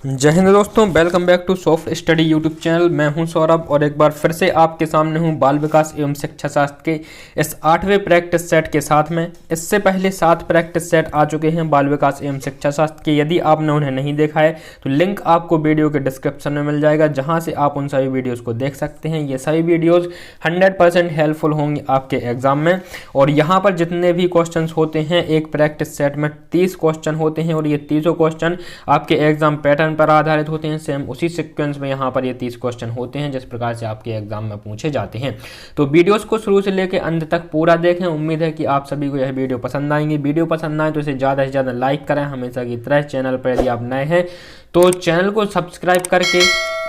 जय हिंद दोस्तों, welcome back to soft study YouTube channel. मैं हूं सौरभ और एक बार फिर से आपके सामने हूं बाल विकास एवं शिक्षा शास्त्र के इस 8वें प्रैक्टिस सेट के साथ में। इससे पहले 7 प्रैक्टिस सेट आ चुके हैं बाल विकास एवं शिक्षा शास्त्र के। यदि आपने उन्हें नहीं देखा है तो लिंक आपको वीडियो के डिस्क्रिप्शन में मिल जाएगा, जहां से आप उन सभी वीडियोज़ को देख सकते हैं। ये सभी वीडियोज़ 100% हेल्पफुल होंगे आपके एग्जाम में। और यहाँ पर जितने भी क्वेश्चन होते हैं, एक प्रैक्टिस सेट में 30 क्वेश्चन होते हैं और ये 30 क्वेश्चन आपके एग्जाम पैटर्न पर आधारित होते हैं। सेम उसी सीक्वेंस में यहाँ पर ये 30 क्वेश्चन होते हैं जिस प्रकार से आपके एग्जाम में पूछे जाते हैं। तो वीडियोस को शुरू से लेकर अंत तक पूरा देखें। उम्मीद है कि आप सभी को यह वीडियो पसंद आएंगी। वीडियो पसंद आए तो इसे ज़्यादा से ज़्यादा लाइक करें। हमेशा की तरह चैनल पर यदि आप नए हैं तो चैनल को सब्सक्राइब करके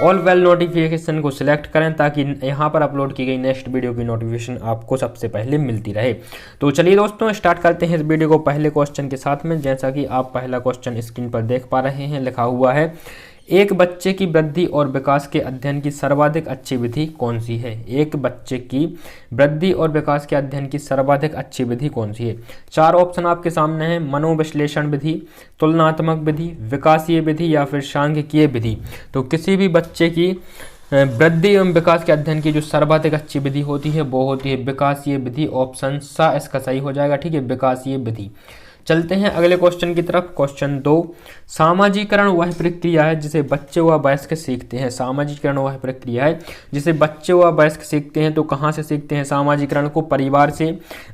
ऑल बेल नोटिफिकेशन को सिलेक्ट करें, ताकि यहाँ पर अपलोड की गई नेक्स्ट वीडियो की नोटिफिकेशन आपको सबसे पहले मिलती रहे। तो चलिए दोस्तों, स्टार्ट करते हैं इस वीडियो को पहले क्वेश्चन के साथ में। जैसा कि आप पहला क्वेश्चन स्क्रीन पर देख पा रहे हैं, लिखा हुआ है, एक बच्चे की वृद्धि और विकास के अध्ययन की सर्वाधिक अच्छी विधि कौन सी है। एक बच्चे की वृद्धि और विकास के अध्ययन की सर्वाधिक अच्छी विधि कौन सी है। 4 ऑप्शन आपके सामने हैं, मनोविश्लेषण विधि, तुलनात्मक विधि, विकासीय विधि या फिर सांख्यिकीय विधि। तो किसी भी बच्चे की वृद्धि एवं विकास के अध्ययन की जो सर्वाधिक अच्छी विधि होती है वो होती है विकासीय विधि। ऑप्शन सा इसका सही हो जाएगा। ठीक है, विकासीय विधि। चलते हैं अगले क्वेश्चन की तरफ। क्वेश्चन 2, सामाजिकरण वह प्रक्रिया है जिसे बच्चे व वयस्क सीखते हैं। सामाजिकरण वह प्रक्रिया है जिसे बच्चे व वयस्क सीखते हैं। तो कहाँ से सीखते हैं सामाजिकरण को? परिवार से,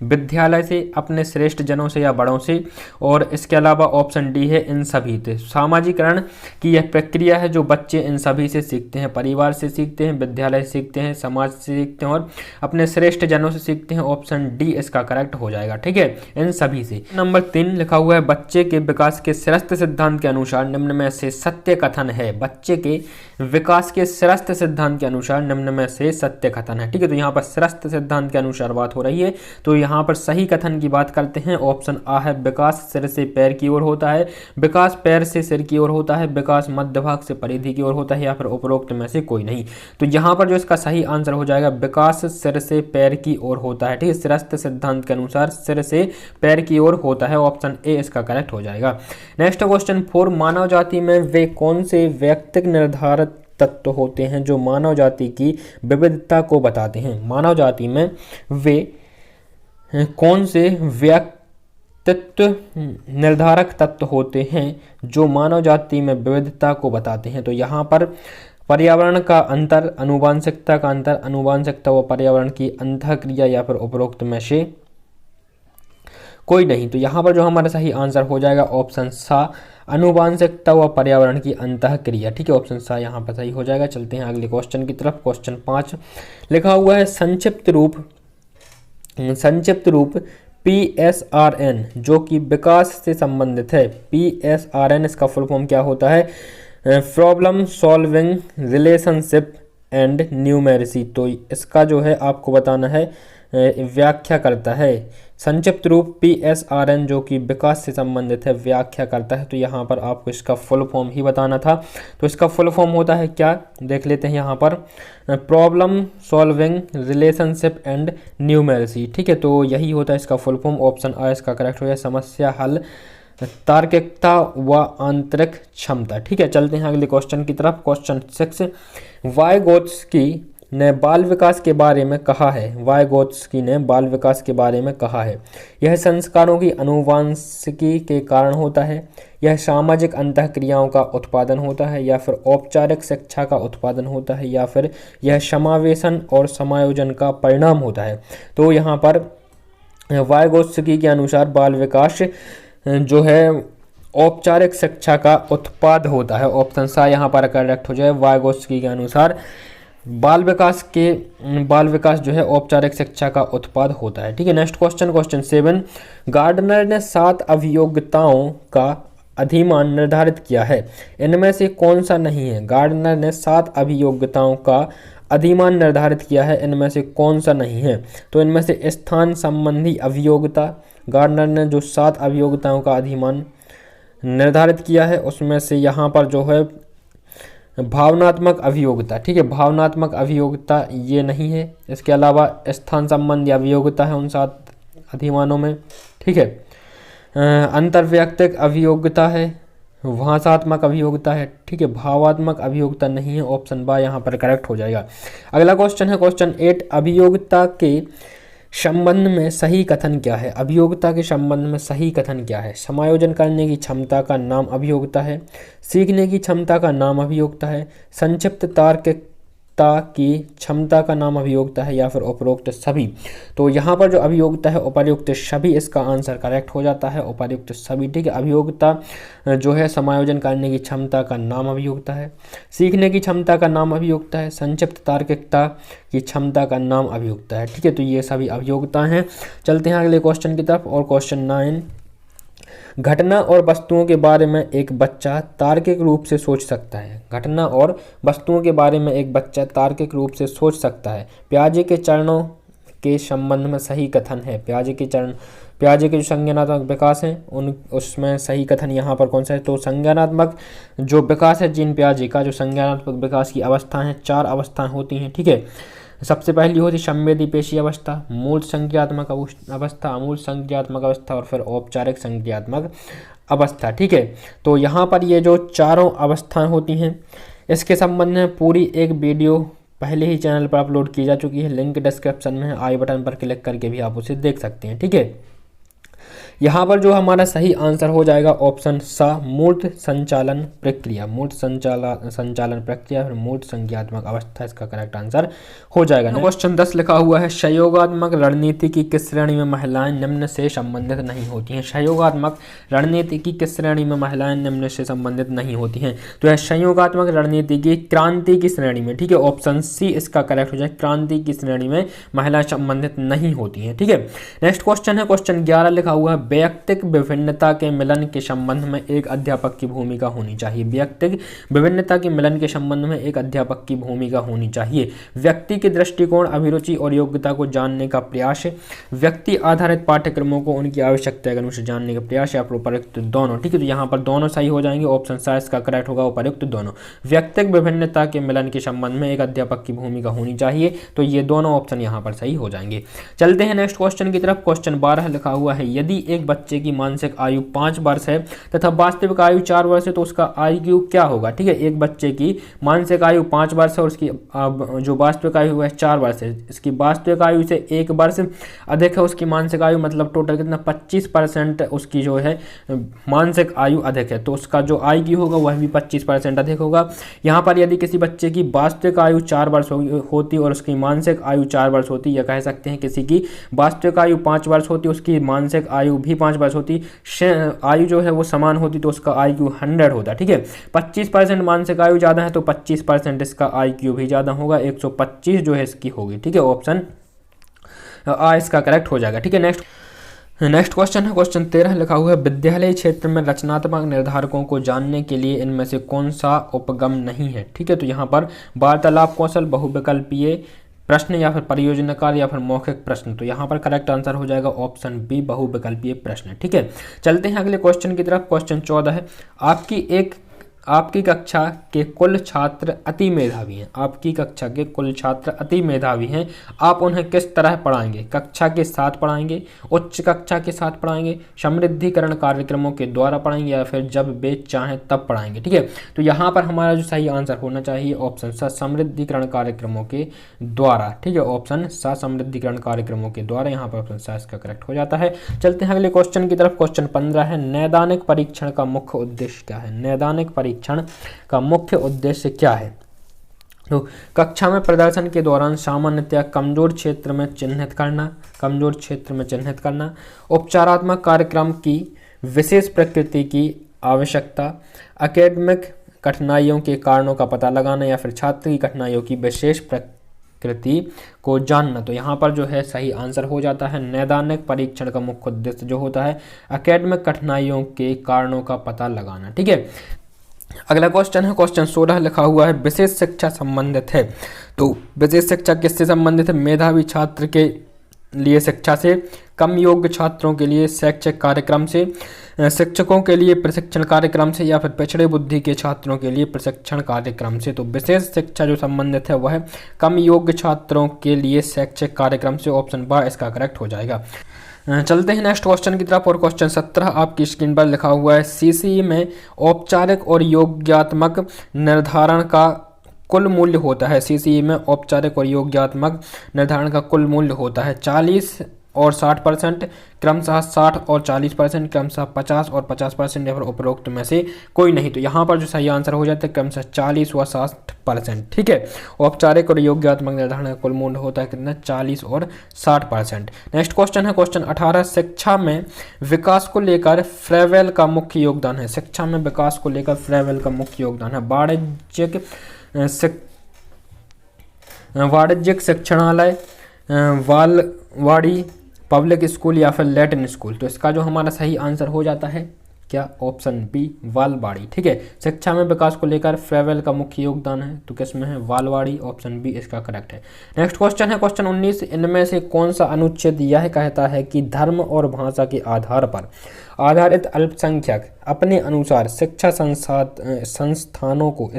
विद्यालय से, अपने श्रेष्ठ जनों से या बड़ों से, और इसके अलावा ऑप्शन डी है इन सभी से। सामाजिकरण की यह प्रक्रिया है जो बच्चे इन सभी से सीखते हैं। परिवार से सीखते हैं, विद्यालय से सीखते हैं, समाज से सीखते हैं और अपने श्रेष्ठ जनों से सीखते हैं। ऑप्शन डी इसका करेक्ट हो जाएगा। ठीक है, इन सभी से। नंबर 3 लिखा हुआ है, बच्चे के विकास के श्रेष्ठ सिद्धांत के अनुसार निम्न में से सत्य कथन है। बच्चे के विकास के श्रेष्ठ सिद्धांत के अनुसार निम्न में से सत्य कथन है। ठीक है, तो यहाँ पर श्रेष्ठ सिद्धांत के अनुसार बात हो रही है, तो यहाँ पर सही कथन की बात करते हैं। ऑप्शन आ है, विकास सिर से पैर की ओर होता है, विकास पैर से सिर की ओर होता है, विकास मध्य भाग से परिधि की ओर होता है, या फिर उपरोक्त में से कोई नहीं। तो यहाँ पर जो इसका सही आंसर हो जाएगा, विकास सिर से पैर की ओर होता है। ठीक है, श्रेष्ठ सिद्धांत के अनुसार सिर से पैर की ओर होता है। ऑप्शन ए इसका करेक्ट हो जाएगा। नेक्स्ट क्वेश्चन 4, मानव जाति में वे कौन से व्यक्तिक निर्धारित तत्व होते हैं जो मानव जाति की विविधता को बताते हैं। मानव जाति में वे कौन से व्यक्तित्व निर्धारक तत्व होते हैं जो मानव जाति में विविधता को बताते हैं। तो यहाँ पर पर्यावरण का अंतर, आनुवंशिकता का अंतर, आनुवंशिकता व पर्यावरण की अंतःक्रिया, या फिर उपरोक्त में से कोई नहीं। तो यहाँ पर जो हमारा सही आंसर हो जाएगा ऑप्शन सा, आनुवंशिकता व पर्यावरण की अंतःक्रिया। ठीक है, ऑप्शन सा यहाँ पर सही हो जाएगा। चलते हैं अगले क्वेश्चन की तरफ। क्वेश्चन 5 लिखा हुआ है, संक्षिप्त रूप PSRN जो कि विकास से संबंधित है। PSRN इसका फुल फॉर्म क्या होता है? Problem solving, relationship and numeracy. तो इसका जो है आपको बताना है, व्याख्या करता है। संक्षिप्त रूप PSRN जो कि विकास से संबंधित है, व्याख्या करता है। तो यहाँ पर आपको इसका फुल फॉर्म ही बताना था। तो इसका फुल फॉर्म होता है क्या, देख लेते हैं यहाँ पर, problem solving, relationship and numeracy. ठीक है, तो यही होता है इसका फुल फॉर्म। ऑप्शन आ इसका करेक्ट हो गया, समस्या हल, तार्किकता व आंतरिक क्षमता। ठीक है, चलते हैं अगले क्वेश्चन की तरफ। क्वेश्चन 6, वाइगोत्स्की ने बाल विकास के बारे में कहा है। वाइगोत्स्की ने बाल विकास के बारे में कहा है, यह संस्कारों की आनुवंशिकी के कारण होता है, यह सामाजिक अंतःक्रियाओं का उत्पादन होता है, या फिर औपचारिक शिक्षा का उत्पादन होता है, या फिर यह समावेशन और समायोजन का परिणाम होता है। तो यहाँ पर वाइगोत्स्की के अनुसार बाल विकास जो है औपचारिक शिक्षा का उत्पाद होता है। ऑप्शन सा यहाँ पर करेक्ट हो जाए। वाइगोत्स्की के अनुसार बाल विकास जो है औपचारिक शिक्षा का उत्पाद होता है। ठीक है, नेक्स्ट क्वेश्चन, क्वेश्चन 7, गार्डनर ने 7 अभियोग्यताओं का अधिमान निर्धारित किया है, इनमें से कौन सा नहीं है। गार्डनर ने 7 अभियोग्यताओं का अधिमान निर्धारित किया है, इनमें से कौन सा नहीं है। तो इनमें से स्थान संबंधी अभियोग्यता, गार्डनर ने जो 7 अभियोग्यताओं का अधिमान निर्धारित किया है उसमें से यहाँ पर जो है भावनात्मक अभियोग्यता। ठीक है, भावनात्मक अभियोग्यता ये नहीं है। इसके अलावा स्थान संबंधी अभियोग्यता है उन 7 अधिमानों में। ठीक है, अंतर्वैयक्तिक अभियोग्यता है, भाषात्मक अभियोगिता है, ठीक है, भावात्मक अभियोगिता नहीं है, ऑप्शन बा यहाँ पर करेक्ट हो जाएगा। अगला क्वेश्चन है क्वेश्चन 8, अभियोगिता के संबंध में सही कथन क्या है? अभियोगिता के संबंध में सही कथन क्या है? समायोजन करने की क्षमता का नाम अभियोगिता है, सीखने की क्षमता का नाम अभियोगिता है, संक्षिप्त तार्किकता की क्षमता का नाम अभियोगिता है, या फिर उपरोक्त सभी। तो यहाँ पर जो अभियोगिता है उपर्युक्त सभी इसका आंसर करेक्ट हो जाता है, उपर्युक्त सभी, ठीक है। अभियोगिता जो है समायोजन करने की क्षमता का नाम अभियोगिता है, सीखने की क्षमता का नाम अभियोगिता है, संक्षिप्त तार्किकता की क्षमता का नाम अभियोगिता है, ठीक है। तो ये सभी अभियोगिता हैं। चलते हैं अगले क्वेश्चन की तरफ, और क्वेश्चन 9, घटना और वस्तुओं के बारे में एक बच्चा तार्किक रूप से सोच सकता है। घटना और वस्तुओं के बारे में एक बच्चा तार्किक रूप से सोच सकता है। पियाजे के चरणों के संबंध में सही कथन है। पियाजे के जो संज्ञानात्मक विकास हैं उसमें सही कथन यहाँ पर कौन सा है? तो संज्ञानात्मक जो विकास है जीन पियाजे का, जो संज्ञानात्मक विकास की अवस्था है, 4 अवस्थाएं होती हैं, ठीक है। सबसे पहली होती संवेदी पेशी अवस्था, मूल संज्ञात्मक अवस्था, अमूल संज्ञात्मक अवस्था, और फिर औपचारिक संज्ञात्मक अवस्था, ठीक है। तो यहाँ पर ये जो चारों अवस्थाएं होती हैं इसके संबंध में पूरी एक वीडियो पहले ही चैनल पर अपलोड की जा चुकी है, लिंक डिस्क्रिप्शन में है, आई बटन पर क्लिक करके भी आप उसे देख सकते हैं, ठीक है। यहाँ पर जो हमारा सही आंसर हो जाएगा ऑप्शन सा, मूर्त संचालन प्रक्रिया, मूर्त संचालन प्रक्रिया, फिर मूर्त संज्ञात्मक अवस्था इसका करेक्ट आंसर हो जाएगा। क्वेश्चन 10 लिखा हुआ है, सहयोगात्मक रणनीति की किस श्रेणी में महिलाएं निम्न से संबंधित नहीं होती हैं? सहयोगात्मक रणनीति की किस श्रेणी में महिलाएं निम्न से संबंधित नहीं होती हैं? तो यह सहयोगात्मक रणनीति की क्रांति की श्रेणी में, ठीक है, ऑप्शन सी इसका करेक्ट हो जाए, क्रांति की श्रेणी में महिलाएं संबंधित नहीं होती हैं, ठीक है। नेक्स्ट क्वेश्चन है क्वेश्चन 11 लिखा हुआ है, वैयक्तिक विभिन्नता के मिलन के संबंध में एक अध्यापक की भूमिका होनी चाहिए। वैयक्तिक विभिन्नता के मिलन के संबंध में एक अध्यापक की भूमिका होनी चाहिए। व्यक्ति के दृष्टिकोण, अभिरुचि और योग्यता को जानने का प्रयास, व्यक्ति आधारित पाठ्यक्रमों को उनकी आवश्यकता के अनुसार जानने का प्रयास, या उपयुक्त दोनों, ठीक है। तो यहाँ पर दोनों सही हो जाएंगे, ऑप्शन सा इसका करेक्ट होगा, उपयुक्त दोनों। व्यक्तिक विभिन्नता के मिलन के संबंध में एक अध्यापक की भूमिका होनी चाहिए, तो ये दोनों ऑप्शन यहाँ पर सही हो जाएंगे। चलते हैं नेक्स्ट क्वेश्चन की तरफ। क्वेश्चन 12 लिखा हुआ है, यदि एक बच्चे की मानसिक आयु 5 वर्ष है तथा वास्तविक आयु 4 वर्ष है तो उसका IQ क्या होगा? ठीक है, एक बच्चे की मानसिक आयु 5 वर्ष है और उसकी जो वास्तविक आयु है 4 वर्ष है। इसकी वास्तविक आयु से 1 वर्ष अधिक है उसकी मानसिक आयु, मतलब टोटल कितना 25% उसकी जो है मानसिक आयु अधिक है, तो उसका जो IQ होगा वह भी 25% अधिक होगा। यहाँ पर यदि किसी बच्चे की वास्तविक आयु 4 वर्ष होती और उसकी मानसिक आयु 4 वर्ष होती, या कह सकते हैं किसी की वास्तविक आयु 5 वर्ष होती उसकी मानसिक आयु भी 5 वर्ष होती, आयु जो है वो समान होती तो उसका IQ 100 होता। ठीक है, 25% मानसिक आयु ज़्यादा है तो 25% इसका IQ भी ज़्यादा होगा, 125 जो है इसकी होगी। ठीक है, ऑप्शन आ इसका करेक्ट हो जाएगा। ठीक है, नेक्स्ट क्वेश्चन है क्वेश्चन 13 लिखा हुआ है, विद्यालय क्षेत्र में रचनात्मक निर्धारकों को जानने के लिए इनमें से कौन सा उपगम नहीं है? ठीक है, तो यहाँ पर वार्तालाप कौशल, बहुविकल्पीय प्रश्न, या फिर परियोजना कार्य, या फिर मौखिक प्रश्न। तो यहाँ पर करेक्ट आंसर हो जाएगा ऑप्शन बी, बहुविकल्पीय प्रश्न। ठीक है, चलते हैं अगले क्वेश्चन की तरफ। क्वेश्चन 14 है, आपकी कक्षा के कुल छात्र अति मेधावी हैं। आपकी कक्षा के कुल छात्र अति मेधावी हैं, आप उन्हें किस तरह पढ़ाएंगे? कक्षा के साथ पढ़ाएंगे, उच्च कक्षा के साथ पढ़ाएंगे, समृद्धिकरण कार्यक्रमों के द्वारा पढ़ाएंगे, या फिर जब वे चाहें तब पढ़ाएंगे? ठीक है, तो यहाँ पर हमारा जो सही आंसर होना चाहिए ऑप्शन सा, समृद्धिकरण कार्यक्रमों के द्वारा। ठीक है, ऑप्शन सा, समृद्धिकरण कार्यक्रमों के द्वारा, यहाँ पर ऑप्शन सा इसका करेक्ट हो जाता है। चलते हैं अगले क्वेश्चन की तरफ। क्वेश्चन 15 है, नैदानिक परीक्षण का मुख्य उद्देश्य क्या है? नैदानिक परीक्षण का मुख्य उद्देश्य क्या है? तो कक्षा में प्रदर्शन के दौरान सामान्यतया कमजोर क्षेत्र में चिन्हित करना, उपचारात्मक कार्यक्रम की विशेष प्रकृति की आवश्यकता, एकेडमिक कठिनाइयों के कारणों का पता लगाना, या फिर छात्र की कठिनाइयों की विशेष प्रकृति को जानना। तो यहाँ पर जो है सही आंसर हो जाता है, नैदानिक परीक्षण का मुख्य उद्देश्य जो होता है एकेडमिक कठिनाइयों के कारणों का पता लगाना। ठीक है, अगला क्वेश्चन है क्वेश्चन 16 लिखा हुआ है, विशेष शिक्षा संबंधित है। तो विशेष शिक्षा किससे संबंधित है? मेधावी छात्र के लिए शिक्षा से, कम योग्य छात्रों के लिए शैक्षिक कार्यक्रम से, शिक्षकों के लिए प्रशिक्षण कार्यक्रम से, या फिर पिछड़े बुद्धि के छात्रों के लिए प्रशिक्षण कार्यक्रम से। तो विशेष शिक्षा जो संबंधित है वह कम योग्य छात्रों के लिए शैक्षिक कार्यक्रम से, ऑप्शन बा इसका करेक्ट हो जाएगा। चलते हैं नेक्स्ट क्वेश्चन की तरफ। और क्वेश्चन 17 आपकी स्क्रीन पर लिखा हुआ है, सीसीई में औपचारिक और योग्यात्मक निर्धारण का कुल मूल्य होता है। सीसीई में औपचारिक और योग्यात्मक निर्धारण का कुल मूल्य होता है 40 और 60%, क्रमशः 60 और 40%, क्रमशः 50 और 50%, या फिर उपरोक्त में से कोई नहीं। तो यहाँ पर जो सही आंसर हो जाता है क्रमशः 40 व 60%। ठीक है, औपचारिक और योग्यात्मक निर्धारण का कुल मूल्य होता है कितना, 40 और 60%। नेक्स्ट क्वेश्चन है क्वेश्चन 18, शिक्षा में विकास को लेकर फ्रेवेल का मुख्य योगदान है। शिक्षा में विकास को लेकर फ्रेवेल का मुख्य योगदान है वाणिज्यिक शिक्षणालय, बालवाड़ी, पब्लिक स्कूल या फिर लैटिन स्कूल। तो इसका जो हमारा सही आंसर हो जाता है क्या, ऑप्शन बी, बालवाड़ी। ठीक है, शिक्षा में विकास को लेकर फ्रेवेल का मुख्य योगदान है, तो किसमें है, बालवाड़ी, ऑप्शन बी इसका करेक्ट है। नेक्स्ट क्वेश्चन है क्वेश्चन 19, इनमें से कौन सा अनुच्छेद यह कहता है कि धर्म और भाषा के आधार पर आधारित अल्पसंख्यक अपने अनुसार शिक्षा संस्थानों को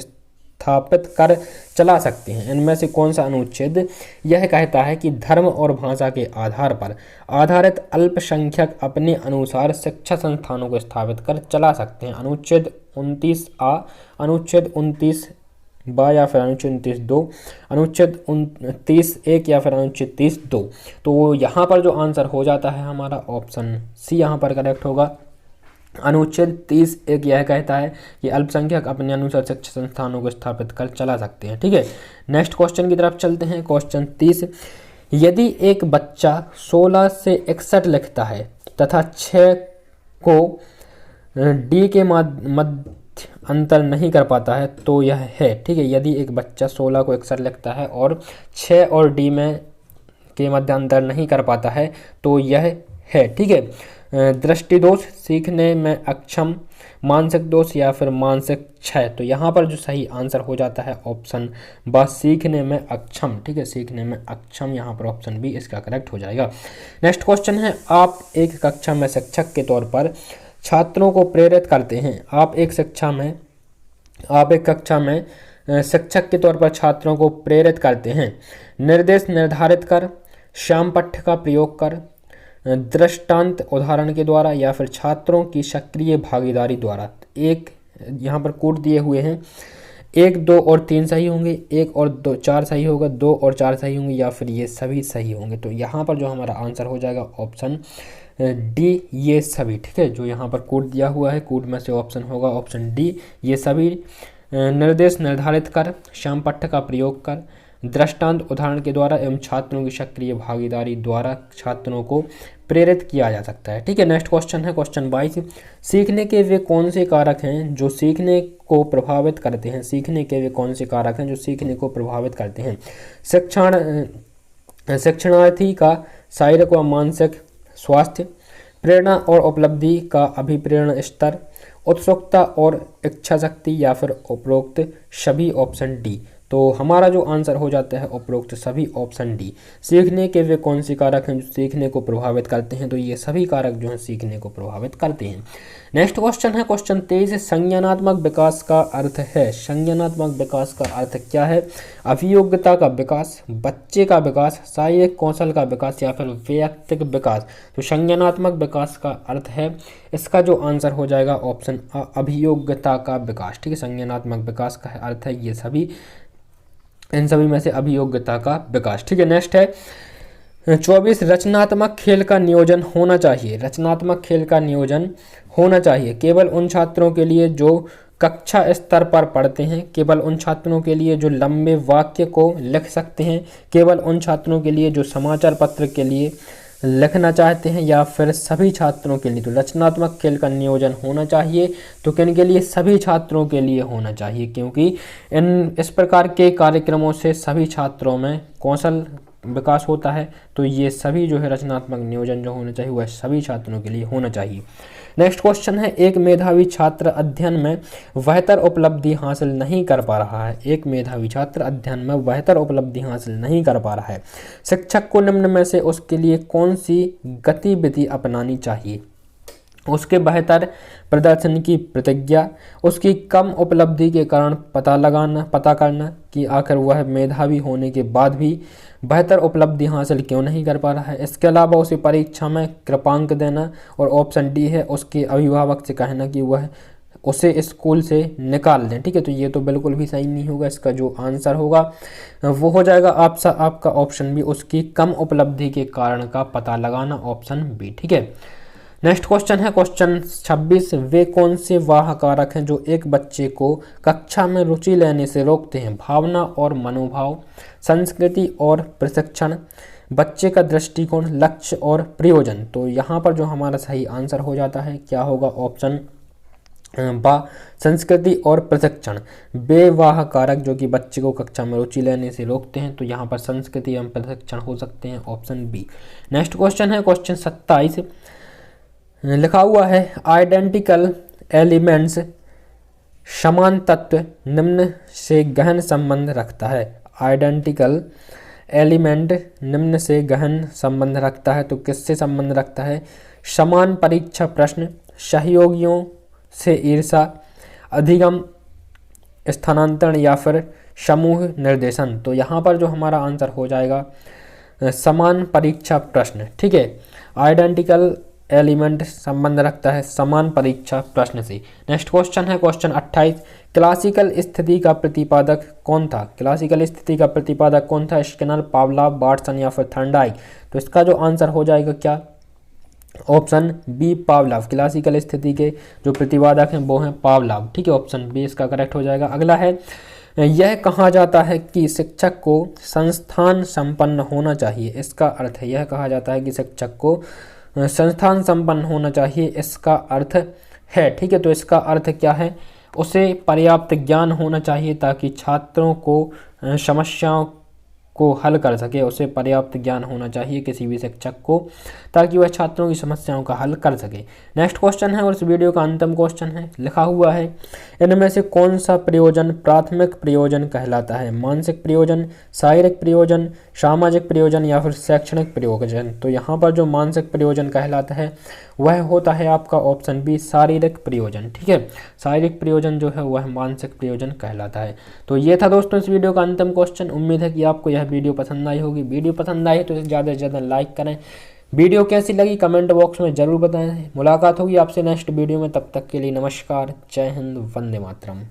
स्थापित कर चला सकते हैं। इनमें से कौन सा अनुच्छेद यह कहता है कि धर्म और भाषा के आधार पर आधारित अल्पसंख्यक अपने अनुसार शिक्षा संस्थानों को स्थापित कर चला सकते हैं। अनुच्छेद 29A, अनुच्छेद 29 या फिर अनुच्छेद 29(2), अनुच्छेद 29(1) या फिर अनुच्छेद 30(2). तो यहाँ पर जो आंसर हो जाता है हमारा ऑप्शन सी यहाँ पर करेक्ट होगा। अनुच्छेद 30(1) यह कहता है कि अल्पसंख्यक अपने अनुसार शिक्षा संस्थानों को स्थापित कर चला सकते हैं। ठीक है, नेक्स्ट क्वेश्चन की तरफ चलते हैं। क्वेश्चन 30, यदि एक बच्चा 16 से 61 लिखता है तथा 6 को डी के मध्य अंतर नहीं कर पाता है तो यह है। ठीक है, यदि एक बच्चा 16 को 61 लिखता है और 6 और डी में के मध्य अंतर नहीं कर पाता है तो यह है। ठीक है, दृष्टि दोष, सीखने में अक्षम, मानसिक दोष या फिर मानसिक क्षय। तो यहाँ पर जो सही आंसर हो जाता है ऑप्शन बी, सीखने में अक्षम। ठीक है, सीखने में अक्षम, यहाँ पर ऑप्शन बी इसका करेक्ट हो जाएगा। नेक्स्ट क्वेश्चन है, आप एक कक्षा में शिक्षक के तौर पर छात्रों को प्रेरित करते हैं। आप एक कक्षा में शिक्षक के तौर पर छात्रों को प्रेरित करते हैं। निर्देश निर्धारित कर, श्याम पट्ट का प्रयोग कर, दृष्टांत उदाहरण के द्वारा या फिर छात्रों की सक्रिय भागीदारी द्वारा। एक यहाँ पर कोड दिए हुए हैं, 1, 2 और 3 सही होंगे, 1 और 2 4 सही होगा, 2 और 4 सही होंगे, या फिर ये सभी सही होंगे। तो यहाँ पर जो हमारा आंसर हो जाएगा ऑप्शन डी, ये सभी। ठीक है, जो यहाँ पर कोड दिया हुआ है, कोड में से ऑप्शन होगा ऑप्शन डी, ये सभी। निर्देश निर्धारित कर, श्याम पट्ट का प्रयोग कर, दृष्टांत उदाहरण के द्वारा एवं छात्रों की सक्रिय भागीदारी द्वारा छात्रों को प्रेरित किया जा सकता है। ठीक है, नेक्स्ट क्वेश्चन है क्वेश्चन 22, सीखने के वे कौन से कारक हैं जो सीखने को प्रभावित करते हैं। सीखने के वे कौन से कारक हैं जो सीखने को प्रभावित करते हैं। शिक्षणार्थी का शारीरिक व मानसिक स्वास्थ्य, प्रेरणा और उपलब्धि का अभिप्रेरण स्तर, उत्सुकता और इच्छा शक्ति, या फिर उपरोक्त सभी, ऑप्शन डी। तो हमारा जो आंसर हो जाता है उपरोक्त सभी, ऑप्शन डी। सीखने के वे कौन से कारक हैं जो सीखने को प्रभावित करते हैं, तो ये सभी कारक जो हैं सीखने को प्रभावित करते हैं। नेक्स्ट क्वेश्चन है क्वेश्चन 23, संज्ञानात्मक विकास का अर्थ है। संज्ञानात्मक विकास का अर्थ क्या है, अभियोग्यता का विकास, बच्चे का विकास, शारीरिक कौशल का विकास, या फिर वैयक्तिक विकास। तो संज्ञानात्मक विकास का अर्थ है, इसका जो आंसर हो जाएगा ऑप्शन अभियोग्यता का विकास। ठीक है, संज्ञानात्मक विकास का अर्थ है ये सभी, इन सभी में से अभियोग्यता का विकास। ठीक है, नेक्स्ट है 24, रचनात्मक खेल का नियोजन होना चाहिए। रचनात्मक खेल का नियोजन होना चाहिए केवल उन छात्रों के लिए जो कक्षा स्तर पर पढ़ते हैं, केवल उन छात्रों के लिए जो लंबे वाक्य को लिख सकते हैं, केवल उन छात्रों के लिए जो समाचार पत्र के लिए लिखना चाहते हैं, या फिर सभी छात्रों के लिए। तो रचनात्मक खेल का नियोजन होना चाहिए, तो किन के लिए, सभी छात्रों के लिए होना चाहिए, क्योंकि इस प्रकार के कार्यक्रमों से सभी छात्रों में कौशल विकास होता है। तो ये सभी जो है रचनात्मक नियोजन जो होना चाहिए वह सभी छात्रों के लिए होना चाहिए। नेक्स्ट क्वेश्चन है, एक मेधावी छात्र अध्ययन में बेहतर उपलब्धि हासिल नहीं कर पा रहा है। एक मेधावी छात्र अध्ययन में बेहतर उपलब्धि हासिल नहीं कर पा रहा है। शिक्षक को निम्न में से उसके लिए कौन सी गतिविधि अपनानी चाहिए। उसके बेहतर प्रदर्शन की प्रतिज्ञा, उसकी कम उपलब्धि के कारण पता करना कि आखिर वह मेधावी होने के बाद भी बेहतर उपलब्धि हासिल क्यों नहीं कर पा रहा है। इसके अलावा उसे परीक्षा में कृपांक देना, और ऑप्शन डी है उसके अभिभावक से कहना कि वह उसे स्कूल से निकाल दें। ठीक है, तो ये तो बिल्कुल भी सही नहीं होगा। इसका जो आंसर होगा वो हो जाएगा आपका ऑप्शन बी, उसकी कम उपलब्धि के कारण का पता लगाना, ऑप्शन बी। ठीक है, नेक्स्ट क्वेश्चन है क्वेश्चन 26। वे कौन से वाह कारक हैं जो एक बच्चे को कक्षा में रुचि लेने से रोकते हैं? भावना और मनोभाव, संस्कृति और प्रशिक्षण, बच्चे का दृष्टिकोण, लक्ष्य और प्रयोजन। तो यहाँ पर जो हमारा सही आंसर हो जाता है क्या होगा? ऑप्शन बा, संस्कृति और प्रशिक्षण। बेवाह कारक जो कि बच्चे को कक्षा में रुचि लेने से रोकते हैं, तो यहाँ पर संस्कृति एवं प्रशिक्षण हो सकते हैं, ऑप्शन बी। नेक्स्ट क्वेश्चन है क्वेश्चन 27। लिखा हुआ है आइडेंटिकल एलिमेंट्स समान तत्व निम्न से गहन संबंध रखता है। आइडेंटिकल एलिमेंट निम्न से गहन संबंध रखता है, तो किससे संबंध रखता है? समान परीक्षा प्रश्न, सहयोगियों से ईर्षा, अधिगम स्थानांतरण या फिर समूह निर्देशन। तो यहाँ पर जो हमारा आंसर हो जाएगा समान परीक्षा प्रश्न। ठीक है, आइडेंटिकल एलिमेंट संबंध रखता है समान परीक्षा प्रश्न से। नेक्स्ट क्वेश्चन है क्वेश्चन 28। क्लासिकल स्थिति का प्रतिपादक कौन था? क्लासिकल स्थिति का प्रतिपादक कौन था? स्किनर, पावलोव, वाटसन या फिर थॉर्नडाइक। तो इसका जो आंसर हो जाएगा क्या? Option B, Pavlov. क्लासिकल स्थिति के जो प्रतिपादक हैं वो हैं पावलोव। ठीक है, ऑप्शन बी इसका करेक्ट हो जाएगा। अगला है यह कहा जाता है कि शिक्षक को संस्थान संपन्न होना चाहिए। इसका अर्थ है, यह कहा जाता है कि शिक्षक को संस्थान संपन्न होना चाहिए, इसका अर्थ है। ठीक है, तो इसका अर्थ क्या है? उसे पर्याप्त ज्ञान होना चाहिए ताकि छात्रों को समस्याओं को हल कर सके। उसे पर्याप्त ज्ञान होना चाहिए किसी भी शिक्षक को, ताकि वह छात्रों की समस्याओं का हल कर सके। नेक्स्ट क्वेश्चन है और इस वीडियो का अंतिम क्वेश्चन है। लिखा हुआ है इनमें से कौन सा प्रयोजन प्राथमिक प्रयोजन कहलाता है? मानसिक प्रयोजन, शारीरिक प्रयोजन, सामाजिक प्रयोजन या फिर शैक्षणिक प्रयोजन। तो यहाँ पर जो मानसिक प्रयोजन कहलाता है वह होता है आपका ऑप्शन बी, शारीरिक प्रयोजन। ठीक है, शारीरिक प्रयोजन जो है वह मानसिक प्रयोजन कहलाता है। तो ये था दोस्तों इस वीडियो का अंतिम क्वेश्चन। उम्मीद है कि आपको यह वीडियो पसंद आई होगी। वीडियो पसंद आई तो इसे ज़्यादा से ज़्यादा लाइक करें। वीडियो कैसी लगी कमेंट बॉक्स में ज़रूर बताएं। मुलाकात होगी आपसे नेक्स्ट वीडियो में, तब तक के लिए नमस्कार, जय हिंद, वंदे मातरम।